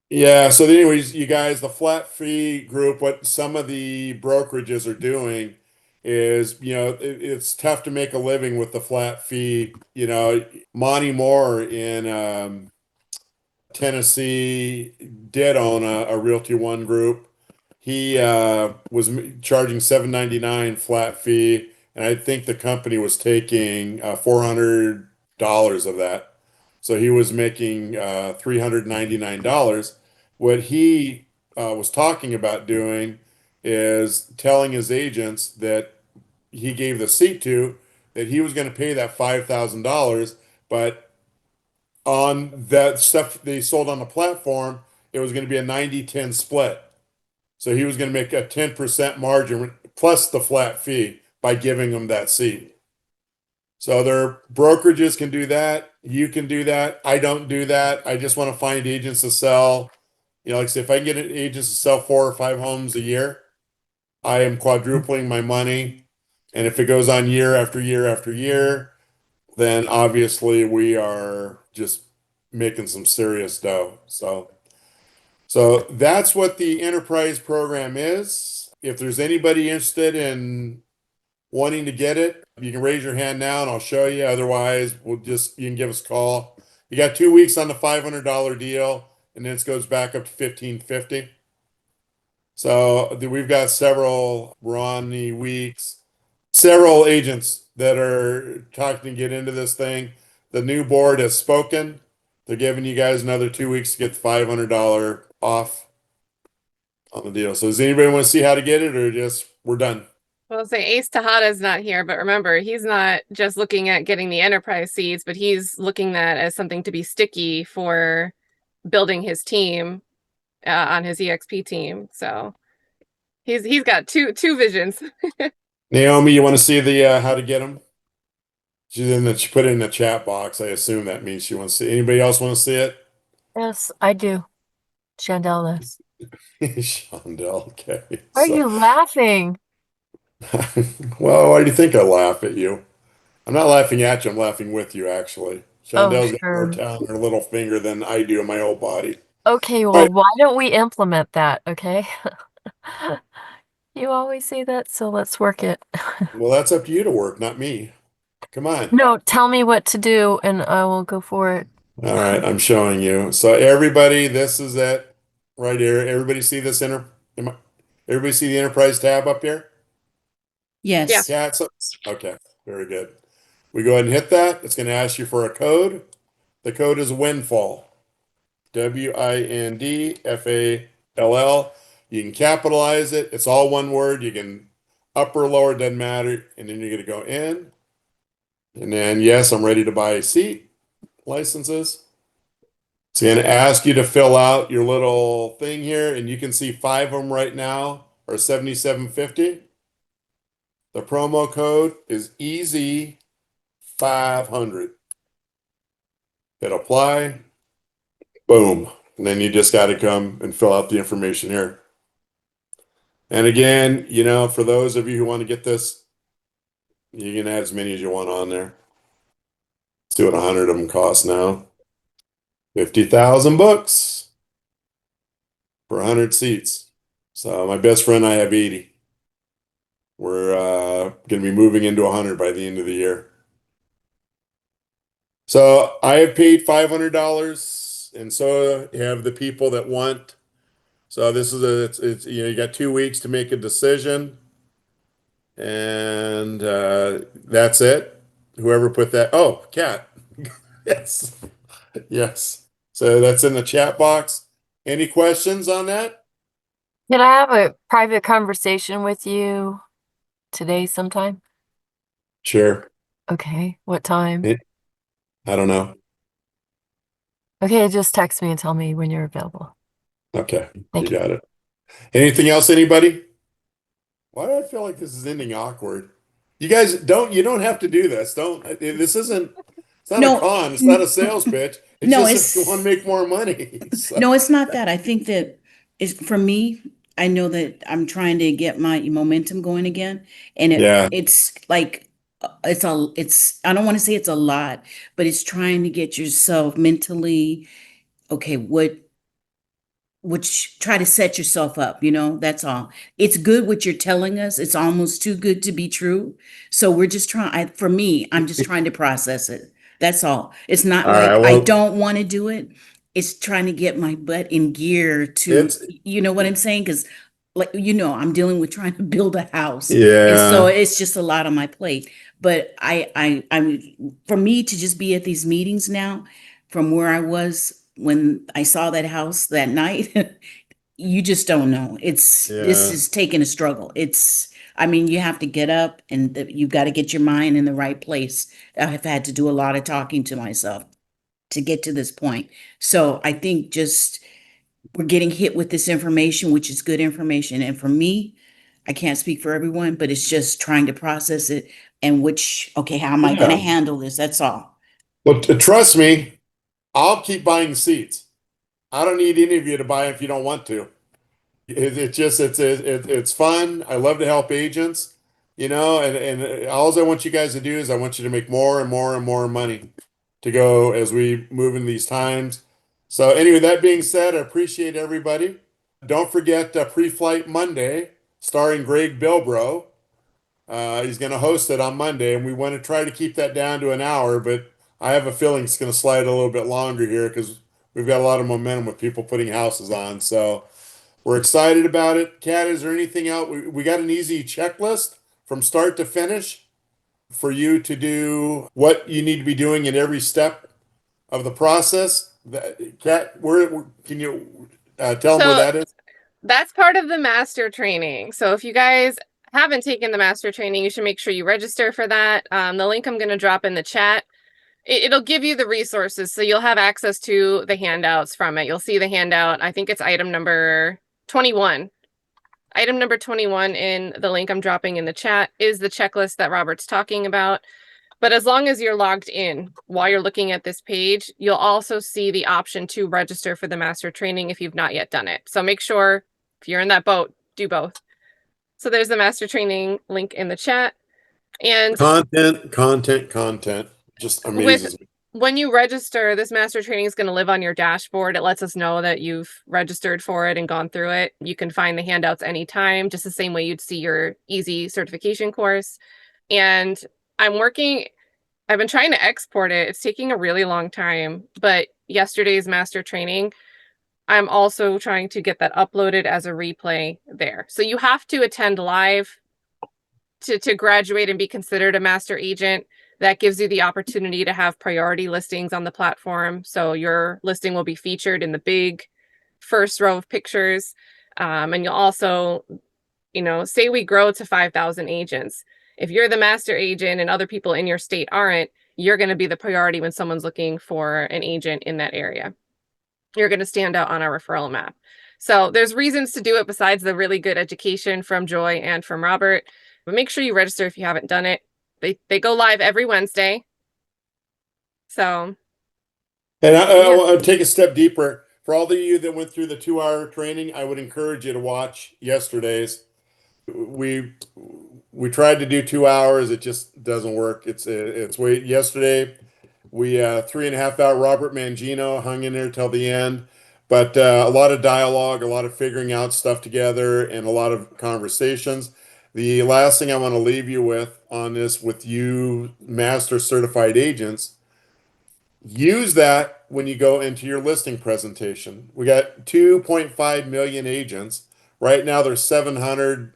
yeah, so anyways, you guys, the flat fee group, what some of the brokerages are doing is, it's tough to make a living with the flat fee. Monty Moore in Tennessee did own a Realty One group. He was charging $7.99 flat fee, and I think the company was taking $400 of that. So he was making $399. What he was talking about doing is telling his agents that he gave the seat to that he was going to pay that $5,000, but on that stuff they sold on the platform, it was going to be a 90-10 split. So he was going to make a 10% margin plus the flat fee by giving them that seat. So their brokerages can do that. You can do that. I don't do that. I just want to find agents to sell. Like I say, if I can get agents to sell 4 or 5 homes a year, I am quadrupling my money. And if it goes on year after year after year, then obviously we are just making some serious dough. So that's what the enterprise program is. If there's anybody interested in wanting to get it, you can raise your hand now and I'll show you. Otherwise, you can give us a call. You got 2 weeks on the $500 deal, and then it goes back up to $1,550. So we've got several Ronnie weeks, several agents that are talking to get into this thing. The new board has spoken. They're giving you guys another 2 weeks to get the $500 off on the deal. So does anybody want to see how to get it, or just we're done? Well, say Ace Tejada's not here, but remember, he's not just looking at getting the enterprise seeds, but he's looking at as something to be sticky for building his team on his EXP team. So he's got two visions. Naomi, you want to see the how to get them? She put it in the chat box. I assume that means she wants to see. Anybody else want to see it? Yes, I do. Chandel does. Chandel, okay. Are you laughing? Well, why do you think I laugh at you? I'm not laughing at you. I'm laughing with you, actually. Chandel's got more sure. talent in her little finger than I do in my whole body. Okay, well, Right. why don't we implement that, okay? You always say that, so let's work it. Well, that's up to you to work, not me. Come on. No, tell me what to do and I will go for it. All right, I'm showing you. So everybody, this is it right here. Everybody see this everybody see the enterprise tab up here? Yes. Yeah, okay, very good. We go ahead and hit that. It's going to ask you for a code. The code is windfall. WINDFALL. You can capitalize it. It's all one word. You can upper, lower, doesn't matter. And then you're going to go in. And then, yes, I'm ready to buy a seat. Licenses. It's going to ask you to fill out your little thing here. And you can see 5 of them right now are $77.50. The promo code is EASY500. Hit apply. Boom. And then you just got to come and fill out the information here. And again, for those of you who want to get this, you can add as many as you want on there. Let's see what 100 of them cost now. 50,000 bucks for 100 seats. So my best friend and I have 80. We're going to be moving into 100 by the end of the year. So I have paid $500, and so have the people that want. So this is you got 2 weeks to make a decision. And that's it. Whoever put that. Oh, Cat. Yes. Yes. So that's in the chat box. Any questions on that? Can I have a private conversation with you today sometime? Sure. Okay. What time? I don't know. Okay, just text me and tell me when you're available. Okay. Thank You you. got it. Anything else, anybody? Why do I feel like this is ending awkward? You guys you don't have to do this. This isn't, it's not a No, con. It's not a sales pitch. It's no, just if you want to it's make more money. So, no, it's not that. I think that it's for me, I know that I'm trying to get my momentum going again. And yeah. it's like it's I don't want to say it's a lot, but it's trying to get yourself mentally, okay, which try to set yourself up, that's all. It's good what you're telling us. It's almost too good to be true. So we're just for me, I'm just trying to process it. That's all. It's not All right. like I Well, don't want to do it. It's trying to get my butt in gear to, it's, you know what I'm saying? Because like, I'm dealing with trying to build a house. And so yeah. it's just a lot on my plate. But I'm for me to just be at these meetings now from where I was when I saw that house that night, you just don't know. This Yeah. is taking a struggle. I mean, you have to get up and you've got to get your mind in the right place. I have had to do a lot of talking to myself to get to this point. So I think just we're getting hit with this information, which is good information. And for me, I can't speak for everyone, but it's just trying to process it and okay, how am I going to Yeah. handle this? That's all. Well, trust me, I'll keep buying seats. I don't need any of you to buy if you don't want to. It just it's fun. I love to help agents, and all I want you guys to do is I want you to make more and more and more money to go as we move in these times. So anyway, that being said, I appreciate everybody. Don't forget Pre-Flight Monday, starring Greg Bilbro. He's going to host it on Monday, and we want to try to keep that down to an hour, but I have a feeling it's going to slide a little bit longer here because we've got a lot of momentum with people putting houses on. So we're excited about it. Kat, is there anything else? We got an easy checklist from start to finish for you to do what you need to be doing in every step of the process. Kat, can you tell them where So that is? that's part of the master training. So if you guys haven't taken the master training, you should make sure you register for that. The link I'm going to drop in the chat. It'll give you the resources. So you'll have access to the handouts from it. You'll see the handout. I think it's item number 21. Item number 21 in the link I'm dropping in the chat is the checklist that Robert's talking about. But as long as you're logged in while you're looking at this page, you'll also see the option to register for the master training if you've not yet done it. So make sure if you're in that boat, do both. So there's the master training link in the chat. And Content just amazes me. when you register, this master training is going to live on your dashboard. It lets us know that you've registered for it and gone through it. You can find the handouts anytime, just the same way you'd see your easy certification course. And I've been trying to export it. It's taking a really long time, but yesterday's master training, I'm also trying to get that uploaded as a replay there. So you have to attend live to graduate and be considered a master agent. That gives you the opportunity to have priority listings on the platform. So your listing will be featured in the big first row of pictures. And you'll also, say we grow to 5,000 agents. If you're the master agent and other people in your state aren't, you're going to be the priority when someone's looking for an agent in that area. You're going to stand out on our referral map. So there's reasons to do it besides the really good education from Joy and from Robert. But make sure you register if you haven't done it. They go live every Wednesday. So. And I want to take a step deeper. For all of you that went through the 2-hour training, I would encourage you to watch yesterday's. We tried to do 2 hours. It just doesn't work. It's wait. Yesterday, we 3.5 hour Robert Mangino hung in there till the end, but a lot of dialogue, a lot of figuring out stuff together, and a lot of conversations. The last thing I want to leave you with on this, with you master certified agents, use that when you go into your listing presentation. We got 2.5 million agents. Right now there's 700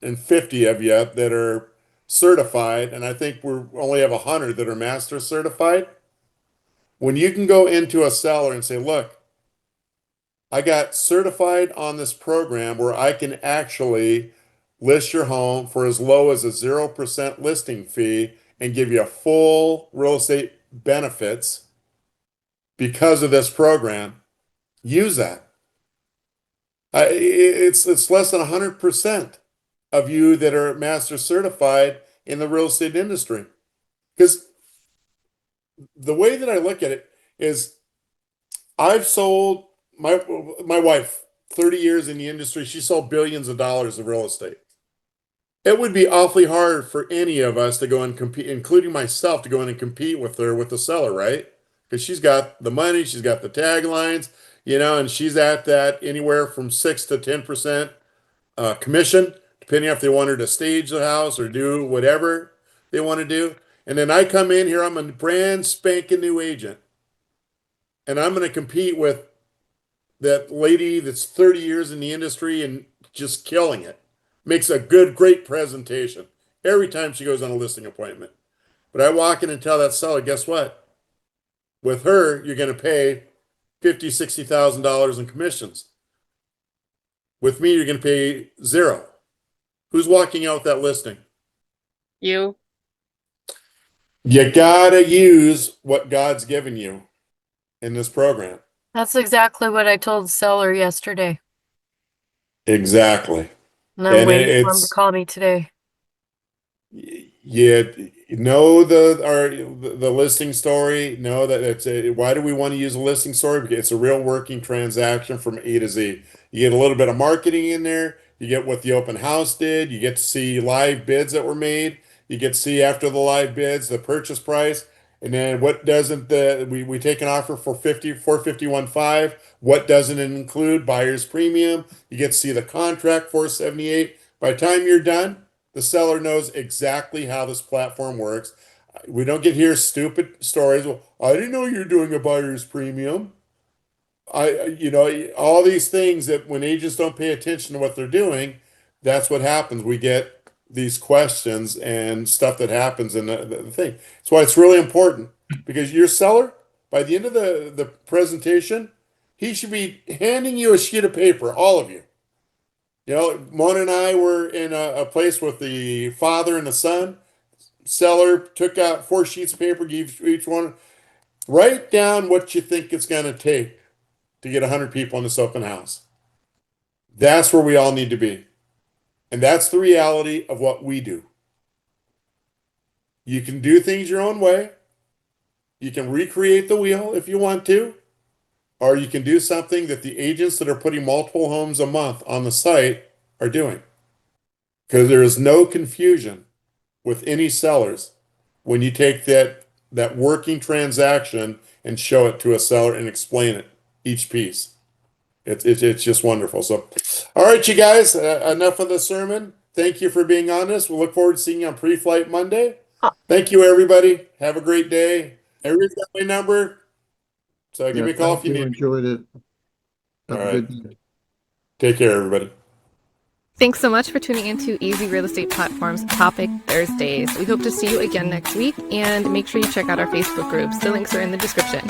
150 of you that are certified, and I think we only have 100 that are master certified. When you can go into a seller and say, look, I got certified on this program where I can actually list your home for as low as a 0% listing fee and give you a full real estate benefits because of this program, use that. It's less than 100% of you that are master certified in the real estate industry. Because the way that I look at it is I've sold my wife 30 years in the industry. She sold billions of dollars of real estate. It would be awfully hard for any of us to go and compete, including myself, to go in and compete with her, with the seller, right? Because she's got the money, she's got the taglines, and she's at that anywhere from 6 to 10% commission, depending on if they want her to stage the house or do whatever they want to do. And then I come in here, I'm a brand spanking new agent, and I'm going to compete with that lady that's 30 years in the industry and just killing it. Makes a great presentation every time she goes on a listing appointment. But I walk in and tell that seller, guess what? With her, you're going to pay $50,000, $60,000 in commissions. With me, you're going to pay zero. Who's walking out with that listing? You. You gotta use what God's given you in this program. That's exactly what I told the seller yesterday. Exactly. And I'm waiting for him to call me today. Yeah, know the listing story. Know that why do we want to use a listing story? Because it's a real working transaction from A to Z. You get a little bit of marketing in there. You get what the open house did. You get to see live bids that were made. You get to see after the live bids the purchase price. And then what doesn't we take an offer for 451.5. What doesn't it include? Buyer's premium. You get to see the contract 478. By the time you're done, the seller knows exactly how this platform works. We don't get here stupid stories. Well, I didn't know you're doing a buyer's premium. All these things that when agents don't pay attention to what they're doing, that's what happens. We get these questions and stuff that happens in the thing. That's why it's really important, because your seller, by the end of the presentation, he should be handing you a sheet of paper, all of you. Mona and I were in a place with the father and the son. Seller took out 4 sheets of paper, gave each one. Write down what you think it's going to take to get 100 people in this open house. That's where we all need to be. And that's the reality of what we do. You can do things your own way. You can recreate the wheel if you want to. Or you can do something that the agents that are putting multiple homes a month on the site are doing. Because there is no confusion with any sellers when you take that working transaction and show it to a seller and explain it, each piece. It's just wonderful. So, all right, you guys, enough of the sermon. Thank you for being on this. We'll look forward to seeing you on Pre-Flight Monday. Thank you, everybody. Have a great day. Everybody's got my number. So give me a call if you need. Enjoyed it. Have All a right. good day. Take care, everybody. Thanks so much for tuning into Easy Real Estate Platform's Topic Thursdays. We hope to see you again next week, and make sure you check out our Facebook groups. The links are in the description.